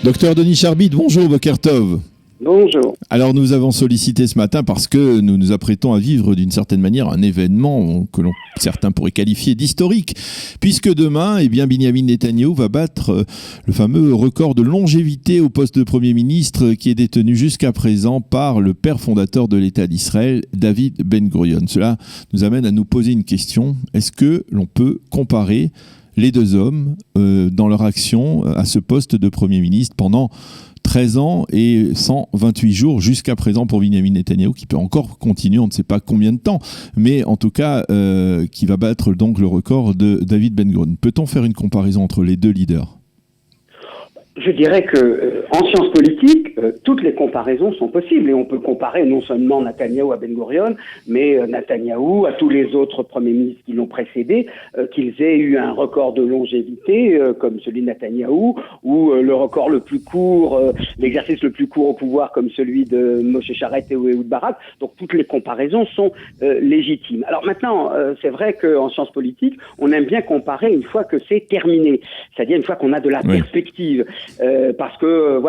Docteur Denis Charbit, bonjour, Boker Tov. Bonjour. Alors nous avons sollicité ce matin parce que nous nous apprêtons à vivre d'une certaine manière un événement que certains pourraient qualifier d'historique, puisque demain, Binyamin Netanyahou va battre le fameux record de longévité au poste de Premier ministre qui est détenu jusqu'à présent par le père fondateur de l'État d'Israël, David Ben Gurion. Cela nous amène à nous poser une question. Est-ce que l'on peut comparer les deux hommes dans leur action à ce poste de Premier ministre pendant 13 ans et 128 jours jusqu'à présent pour Binyamin Netanyahou, qui peut encore continuer, on ne sait pas combien de temps, mais en tout cas qui va battre donc le record de David Ben Gurion. Peut-on faire une comparaison entre les deux leaders ? Je dirais que en sciences politiques, toutes les comparaisons sont possibles et on peut comparer non seulement Netanyahou à Ben Gurion, mais Netanyahou à tous les autres premiers ministres qui l'ont précédé, qu'ils aient eu un record de longévité comme celui de Netanyahou ou le record le plus court, l'exercice le plus court au pouvoir comme celui de Moshe Sharett et Ehud Barak. Donc toutes les comparaisons sont légitimes. Alors maintenant, c'est vrai qu'en sciences politiques, on aime bien comparer une fois que c'est terminé, c'est-à-dire une fois qu'on a de la perspective. Parce que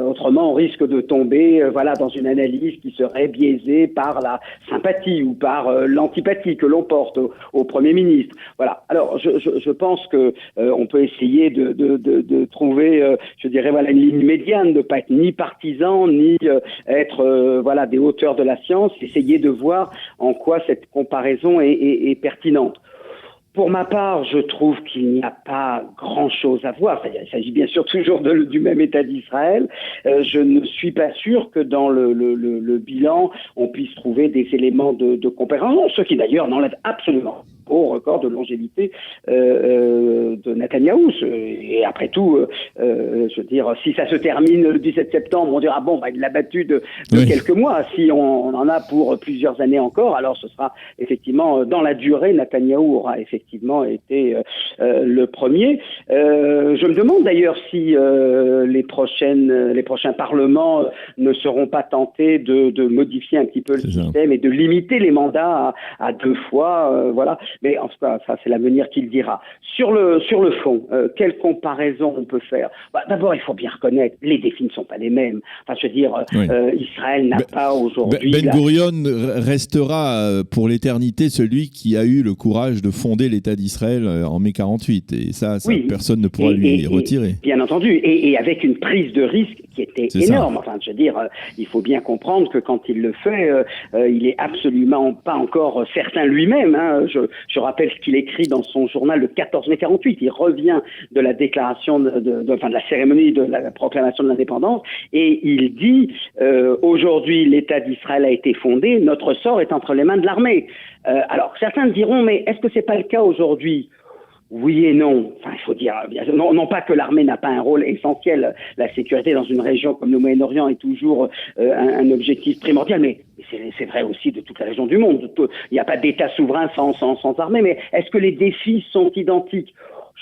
autrement on risque de tomber dans une analyse qui serait biaisée par la sympathie ou par l'antipathie que l'on porte au Premier ministre. Voilà. Alors je pense que on peut essayer de trouver une ligne médiane, de pas être ni partisan ni être des hauteurs de la science, essayer de voir en quoi cette comparaison est pertinente. Pour ma part, je trouve qu'il n'y a pas grand-chose à voir. Il s'agit bien sûr toujours du même État d'Israël. Je ne suis pas sûr que dans le bilan, on puisse trouver des éléments de comparaison, ce qui d'ailleurs n'enlève absolument au record de longévité de Netanyahou. Et après tout, si ça se termine le 17 septembre, on dira il l'a battu de quelques mois. Si on en a pour plusieurs années encore, alors ce sera effectivement dans la durée, Netanyahou aura effectivement été le premier. Je me demande d'ailleurs si les prochains parlements ne seront pas tentés de modifier un petit peu le système et de limiter les mandats à 2 fois. Mais en tout cas, ça c'est l'avenir qui le dira. Sur le fond, quelle comparaison on peut faire ? D'abord, il faut bien reconnaître, les défis ne sont pas les mêmes. Israël n'a pas aujourd'hui... Ben Gurion restera pour l'éternité celui qui a eu le courage de fonder l'État d'Israël en mai 48. Et ça personne ne pourra lui retirer. Bien entendu, et avec une prise de risque qui était énorme. Il faut bien comprendre que quand il le fait, il est absolument pas encore certain lui-même. Je rappelle ce qu'il écrit dans son journal le 14 mai 48. Il revient de la déclaration de la cérémonie de la proclamation de l'indépendance et il dit aujourd'hui l'État d'Israël a été fondé, notre sort est entre les mains de l'armée. Alors certains diront mais est-ce que c'est pas le cas aujourd'hui ? Oui et non. Il faut dire non pas que l'armée n'a pas un rôle essentiel. La sécurité dans une région comme le Moyen-Orient est toujours un objectif primordial, mais c'est vrai aussi de toute la région du monde. Il n'y a pas d'État souverain sans armée. Mais est-ce que les défis sont identiques ?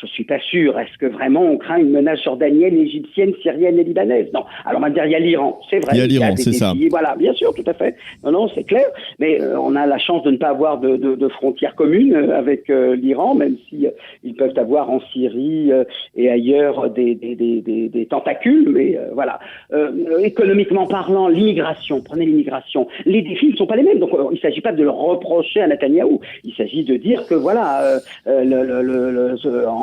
Je suis pas sûr. Est-ce que vraiment on craint une menace jordanienne, égyptienne, syrienne et libanaise ? Non. Alors on va dire il y a l'Iran, c'est vrai. Il y a l'Iran, c'est ça. Voilà, bien sûr, tout à fait. Non, c'est clair. Mais on a la chance de ne pas avoir de frontières communes avec l'Iran, même si ils peuvent avoir en Syrie et ailleurs des tentacules. Mais économiquement parlant, l'immigration. Prenez l'immigration. Les défis ne sont pas les mêmes. Donc il ne s'agit pas de le reprocher à Netanyahou. Il s'agit de dire que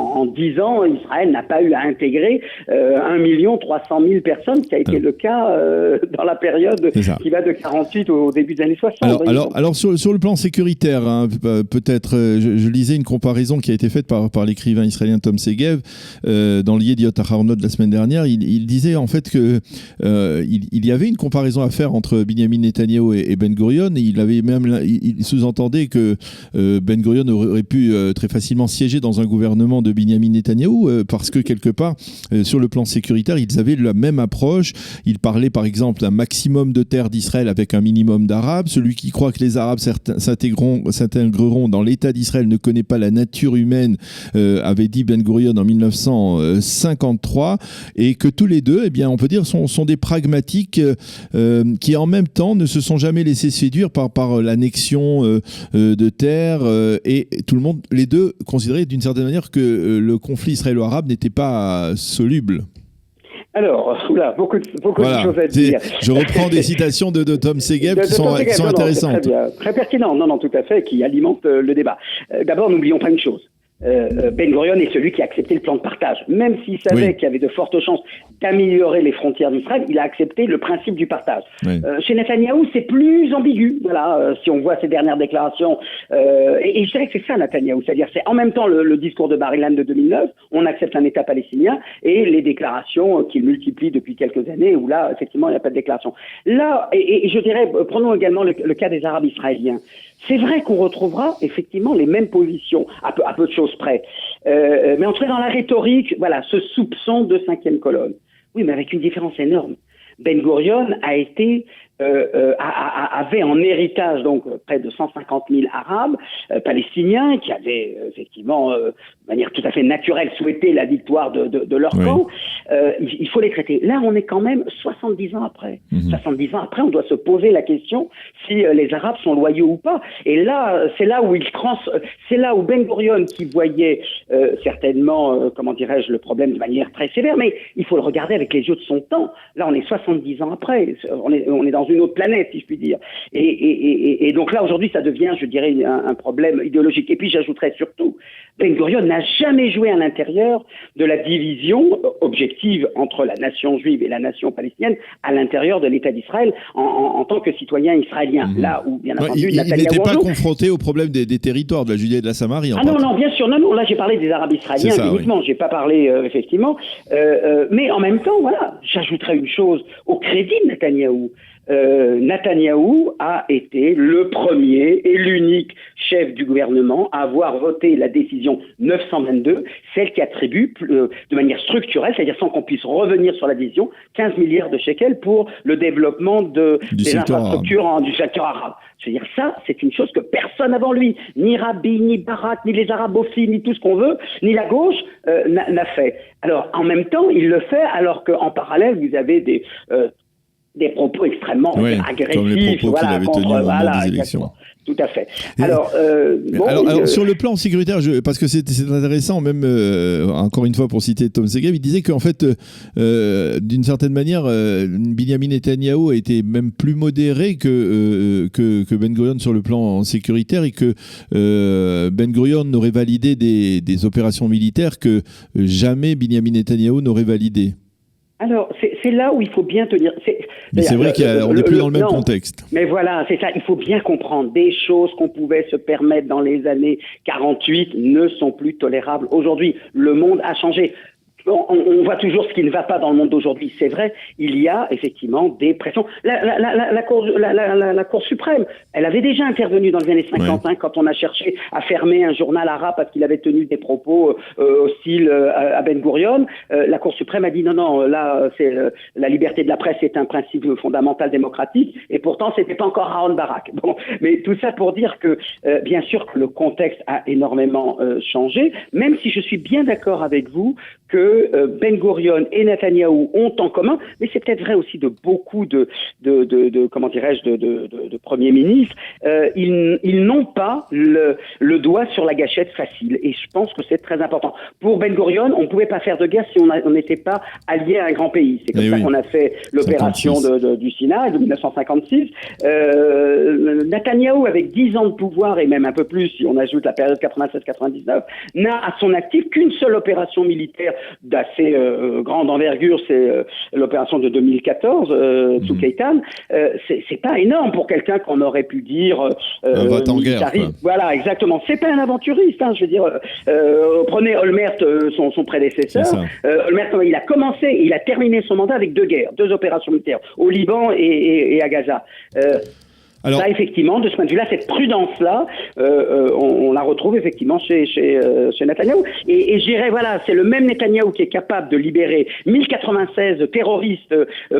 en 10 ans, Israël n'a pas eu à intégrer 1 300 000 personnes, ce qui a été le cas dans la période qui va de 48 au début des années 60. Alors sur le plan sécuritaire, peut-être, je lisais une comparaison qui a été faite par l'écrivain israélien Tom Segev dans l'Yediot Ahronoth de la semaine dernière. Il disait en fait que il y avait une comparaison à faire entre Binyamin Netanyahou et Ben Gurion, et il sous-entendait que Ben Gurion aurait pu très facilement siéger dans un gouvernement de Binyamin Netanyahou parce que quelque part sur le plan sécuritaire ils avaient la même approche. Ils parlaient par exemple d'un maximum de terre d'Israël avec un minimum d'Arabes. Celui qui croit que les Arabes s'intégreront dans l'État d'Israël ne connaît pas la nature humaine, avait dit Ben Gurion en 1953, et que tous les deux, on peut dire, sont des pragmatiques qui en même temps ne se sont jamais laissés séduire par l'annexion de terre et tout le monde, les deux considéraient d'une certaine manière que le conflit israélo-arabe n'était pas soluble. Alors, beaucoup de choses à dire. Je reprends des citations de Tom Segev qui sont intéressantes. Très pertinent, non, tout à fait, qui alimente le débat. D'abord, n'oublions pas une chose. Ben Gurion est celui qui a accepté le plan de partage. Même s'il savait qu'il y avait de fortes chances d'améliorer les frontières d'Israël, il a accepté le principe du partage. Chez Netanyahou, c'est plus ambigu. Voilà, si on voit ses dernières déclarations. Et je dirais que c'est ça, Netanyahou. C'est-à-dire, c'est en même temps le discours de Bar-Ilan de 2009, on accepte un État palestinien, et les déclarations qu'il multiplie depuis quelques années, où là, effectivement, il n'y a pas de déclaration. Là, et je dirais, prenons également le cas des Arabes israéliens. C'est vrai qu'on retrouvera effectivement les mêmes positions, à peu de choses près. Mais on serait dans la rhétorique, voilà, ce soupçon de cinquième colonne. Oui, mais avec une différence énorme. Ben Gurion a été avait en héritage donc près de 150 000 Arabes palestiniens qui avaient effectivement de manière tout à fait naturelle souhaité la victoire de leur camp. Il faut les traiter. Là, on est quand même 70 ans après. 70 ans après, on doit se poser la question si les Arabes sont loyaux ou pas. Et là, c'est là où Ben Gurion, qui voyait certainement, comment dirais-je, le problème de manière très sévère, mais il faut le regarder avec les yeux de son temps. Là, on est 70 ans après. On est dans une autre planète, si je puis dire. Et donc là, aujourd'hui, ça devient, je dirais, un problème idéologique. Et puis, j'ajouterais surtout, Ben Gurion n'a jamais joué à l'intérieur de la division objective entre la nation juive et la nation palestinienne à l'intérieur de l'État d'Israël en tant que citoyen israélien. Là où, bien entendu, il n'était pas confronté au problème des territoires de la Judée et de la Samarie. Non, bien sûr. Non, là, j'ai parlé des Arabes israéliens uniquement. J'ai pas parlé, effectivement. Mais en même temps, voilà, j'ajouterais une chose au crédit de Netanyahou. Netanyahou a été le premier et l'unique chef du gouvernement à avoir voté la décision 922, celle qui attribue de manière structurelle, c'est-à-dire sans qu'on puisse revenir sur la décision, 15 milliards de shekels pour le développement des infrastructures du secteur arabe. C'est-à-dire ça, c'est une chose que personne avant lui, ni Rabin, ni Barak, ni les arabophiles, ni tout ce qu'on veut, ni la gauche n'a fait. Alors, en même temps, il le fait alors qu'en parallèle, vous avez des propos extrêmement agressifs, comme les propos qu'il avait tenus au moment des élections. Tout à fait. Alors, sur le plan sécuritaire, parce que c'est intéressant, même encore une fois pour citer Tom Segev, il disait qu'en fait, d'une certaine manière, Binyamin Netanyahou a été même plus modéré que Ben Gurion sur le plan sécuritaire, et que Ben Gurion n'aurait validé des opérations militaires que jamais Binyamin Netanyahou n'aurait validées. Alors, c'est là où il faut bien tenir. Mais c'est vrai qu'on n'est plus dans le même contexte. Mais voilà, c'est ça. Il faut bien comprendre. Des choses qu'on pouvait se permettre dans les années 48 ne sont plus tolérables. Aujourd'hui, le monde a changé. On voit toujours ce qui ne va pas dans le monde d'aujourd'hui. C'est vrai, il y a effectivement des pressions. La Cour suprême, elle avait déjà intervenu dans les années 50, quand on a cherché à fermer un journal arabe parce qu'il avait tenu des propos hostiles à Ben Gurion. La Cour suprême a dit non, là, la liberté de la presse est un principe fondamental démocratique, et pourtant, c'était pas encore Aaron Barak. Bon, mais tout ça pour dire que, bien sûr, que le contexte a énormément changé, même si je suis bien d'accord avec vous que Ben Gurion et Netanyahou ont en commun, mais c'est peut-être vrai aussi de beaucoup de comment dirais-je, de premiers ministres, ils n'ont pas le doigt sur la gâchette facile, et je pense que c'est très important. Pour Ben Gurion, on ne pouvait pas faire de guerre si on n'était pas allié à un grand pays. C'est comme ça qu'on a fait l'opération du Sinaï de 1956. Netanyahou, avec 10 ans de pouvoir, et même un peu plus si on ajoute la période 96-99, n'a à son actif qu'une seule opération militaire d'assez grande envergure, c'est l'opération de 2014, Tzuk Eitan. C'est pas énorme pour quelqu'un qu'on aurait pu dire va-t-en guerre. Voilà, exactement. C'est pas un aventuriste, je veux dire. Prenez Olmert, son prédécesseur. Olmert, il a commencé et il a terminé son mandat avec 2 guerres, 2 opérations militaires, au Liban et à Gaza. Alors, ça, effectivement, de ce point de vue-là, cette prudence-là, on la retrouve effectivement chez Netanyahou. Et je dirais, voilà, c'est le même Netanyahou qui est capable de libérer 1096 terroristes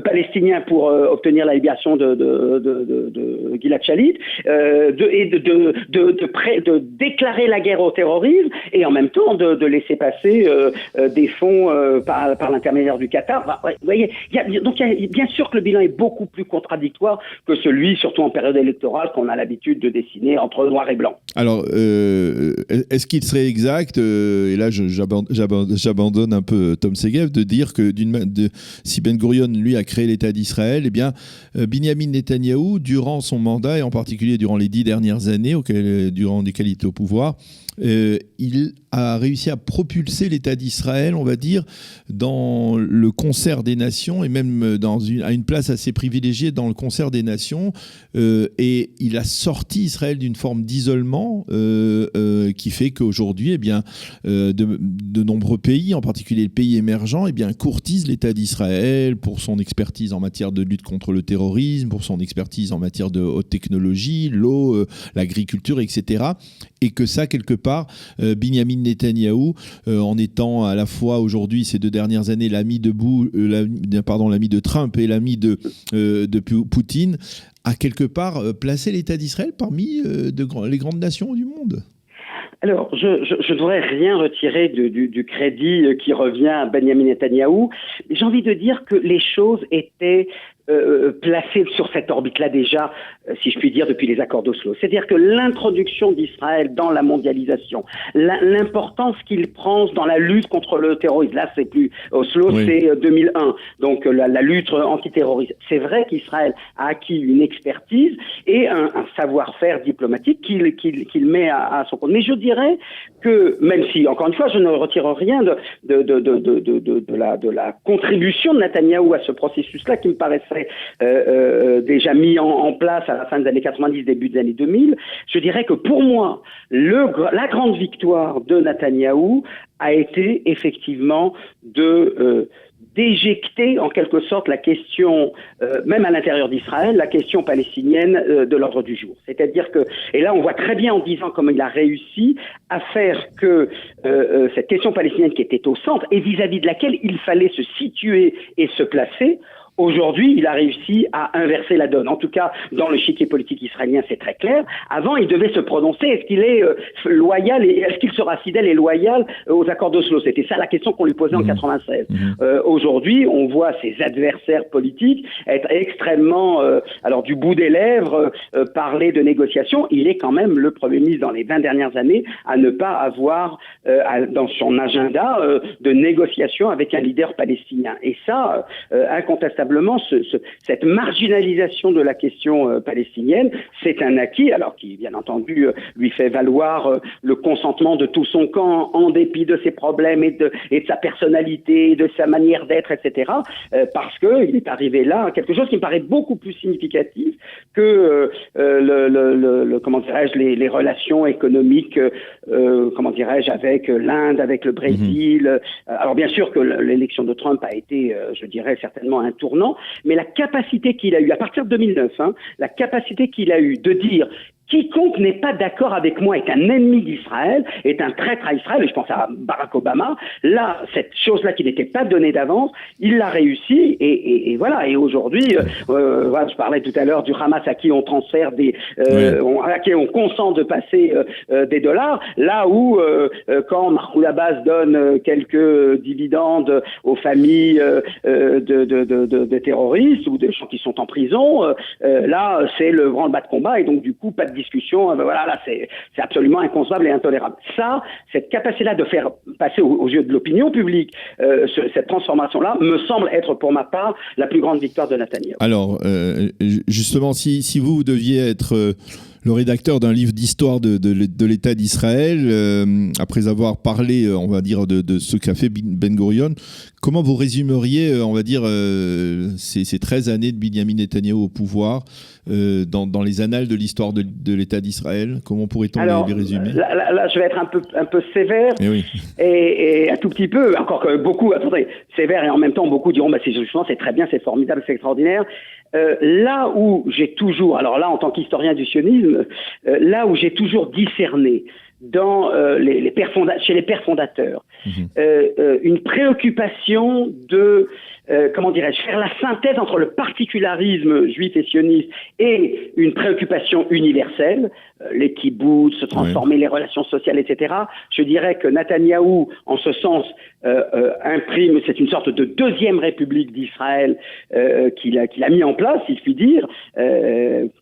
palestiniens pour obtenir la libération de Gilad Shalit, de déclarer la guerre au terrorisme, et en même temps de laisser passer des fonds par l'intermédiaire du Qatar. Vous voyez, donc bien sûr que le bilan est beaucoup plus contradictoire que celui, surtout en période période électorale qu'on a l'habitude de dessiner entre noir et blanc. Alors, est-ce qu'il serait exact, et là j'abandonne un peu Tom Segev, de dire que si Ben Gurion, lui, a créé l'État d'Israël, eh bien, Binyamin Netanyahou, durant son mandat, et en particulier durant les 10 dernières années durant lesquelles il était au pouvoir, il a réussi à propulser l'État d'Israël, on va dire, dans le concert des nations et même à une place assez privilégiée dans le concert des nations. Et il a sorti Israël d'une forme d'isolement qui fait qu'aujourd'hui, eh bien, de nombreux pays, en particulier les pays émergents, eh bien, courtisent l'État d'Israël pour son expertise en matière de lutte contre le terrorisme, pour son expertise en matière de haute technologie, l'eau, l'agriculture, etc. Et que ça, quelque part, Binyamin Netanyahou, en étant à la fois aujourd'hui, ces 2 dernières années, l'ami de Trump et l'ami de Poutine, a quelque part placé l'État d'Israël parmi les grandes nations du monde. Alors, je ne voudrais rien retirer du crédit qui revient à Benjamin Netanyahou. J'ai envie de dire que les choses étaient placées sur cette orbite-là déjà, si je puis dire, depuis les accords d'Oslo. C'est-à-dire que l'introduction d'Israël dans la mondialisation, l'importance qu'il prend dans la lutte contre le terrorisme, là c'est plus Oslo, oui. C'est 2001, donc la lutte antiterroriste. C'est vrai qu'Israël a acquis une expertise et un savoir-faire diplomatique qu'il met à son compte. Mais je dirais que, même si, encore une fois, je ne retire rien de la contribution de Netanyahou à ce processus-là, qui me paraissait déjà mis en place à la fin des années 90, début des années 2000, je dirais que pour moi, la grande victoire de Netanyahou a été effectivement d'éjecter en quelque sorte la question, même à l'intérieur d'Israël, la question palestinienne de l'ordre du jour. C'est-à-dire que, et là on voit très bien en 10 ans comment il a réussi à faire que cette question palestinienne qui était au centre et vis-à-vis de laquelle il fallait se situer et se placer, aujourd'hui, il a réussi à inverser la donne. En tout cas, dans le chiquier politique israélien, c'est très clair. Avant, il devait se prononcer, est-ce qu'il est loyal et est-ce qu'il sera fidèle et loyal aux accords d'Oslo? C'était ça la question qu'on lui posait en 96. Aujourd'hui, on voit ses adversaires politiques être extrêmement, alors du bout des lèvres, parler de négociations. Il est quand même le Premier ministre dans les 20 dernières années à ne pas avoir dans son agenda de négociation avec un leader palestinien. Et ça, incontestablement, cette marginalisation de la question palestinienne, c'est un acquis, alors qui, bien entendu, lui fait valoir le consentement de tout son camp, en dépit de ses problèmes et de sa personnalité, de sa manière d'être, etc., parce qu'il est arrivé là à quelque chose qui me paraît beaucoup plus significatif que comment dirais-je, les relations économiques, comment dirais-je, avec l'Inde, avec le Brésil. Alors bien sûr que l'élection de Trump a été, je dirais, certainement un tournant, mais la capacité qu'il a eue, à partir de 2009, la capacité qu'il a eue de dire quiconque n'est pas d'accord avec moi est un ennemi d'Israël, est un traître à Israël, et je pense à Barack Obama. Là, cette chose-là qui n'était pas donnée d'avance, il l'a réussi, et voilà. Et aujourd'hui, voilà, je parlais tout à l'heure du Hamas à qui on transfère à qui on consent de passer des dollars, là où quand Mahmoud Abbas donne quelques dividendes aux familles de terroristes ou des gens qui sont en prison, là, c'est le branle-bas de combat, et donc du coup, pas de discussion, voilà, là, c'est absolument inconcevable et intolérable. Ça, cette capacité-là de faire passer aux yeux de l'opinion publique cette transformation-là me semble être, pour ma part, la plus grande victoire de Netanyahou. Alors, justement, si vous deviez être le rédacteur d'un livre d'histoire de l'État d'Israël, après avoir parlé, on va dire, de ce qu'a fait Ben Gurion, comment vous résumeriez, on va dire, ces 13 années de Binyamin Netanyahou au pouvoir dans les annales de l'histoire de l'État d'Israël? Comment pourrait-on les résumer? Là, je vais être un peu sévère, et un tout petit peu, encore que beaucoup, attendez, sévère, et en même temps, beaucoup diront, c'est très bien, c'est formidable, c'est extraordinaire. Là où j'ai toujours, alors là, en tant qu'historien du sionisme, là où j'ai toujours discerné chez les pères fondateurs, une préoccupation de faire la synthèse entre le particularisme juif et sioniste et une préoccupation universelle, les kibboutz, se transformer, les relations sociales, etc. Je dirais que Netanyahou, en ce sens, imprime, c'est une sorte de deuxième république d'Israël qu'il a mis en place, si je puis dire,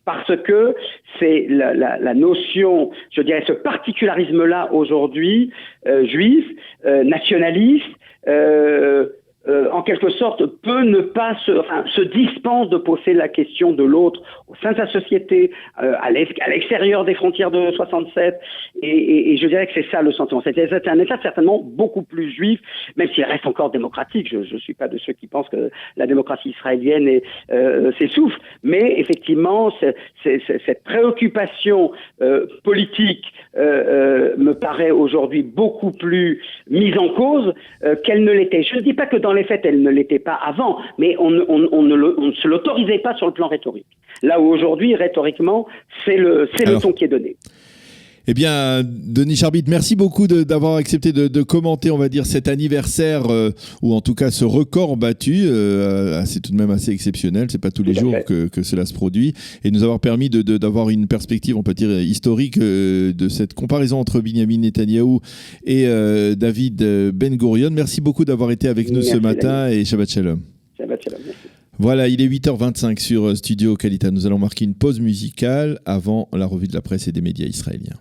parce que c'est la notion, je dirais, ce particularisme-là aujourd'hui, juif, nationaliste, en quelque sorte, peut ne pas se dispense de poser la question de l'autre au sein de sa société, à l'extérieur des frontières de 67, et je dirais que c'est ça le sentiment. C'est un État certainement beaucoup plus juif, même s'il reste encore démocratique. Je suis pas de ceux qui pensent que la démocratie israélienne s'essouffle, mais effectivement, cette préoccupation politique me paraît aujourd'hui beaucoup plus mise en cause qu'elle ne l'était. Je ne dis pas que dans les faits, elle ne l'était pas avant, mais on ne se l'autorisait pas sur le plan rhétorique. Là où aujourd'hui, rhétoriquement, c'est le ton qui est donné. Eh bien, Denis Charbit, merci beaucoup d'avoir accepté de commenter, on va dire, cet anniversaire, ou en tout cas ce record battu. C'est tout de même assez exceptionnel, c'est pas tous les jours que cela se produit, et nous avoir permis d'avoir une perspective, on peut dire, historique de cette comparaison entre Binyamin Netanyahou et David Ben Gurion. Merci beaucoup d'avoir été avec nous ce matin, et Shabbat Shalom. Shabbat Shalom, merci. Voilà, il est 8h25 sur Studio Kalita. Nous allons marquer une pause musicale avant la revue de la presse et des médias israéliens.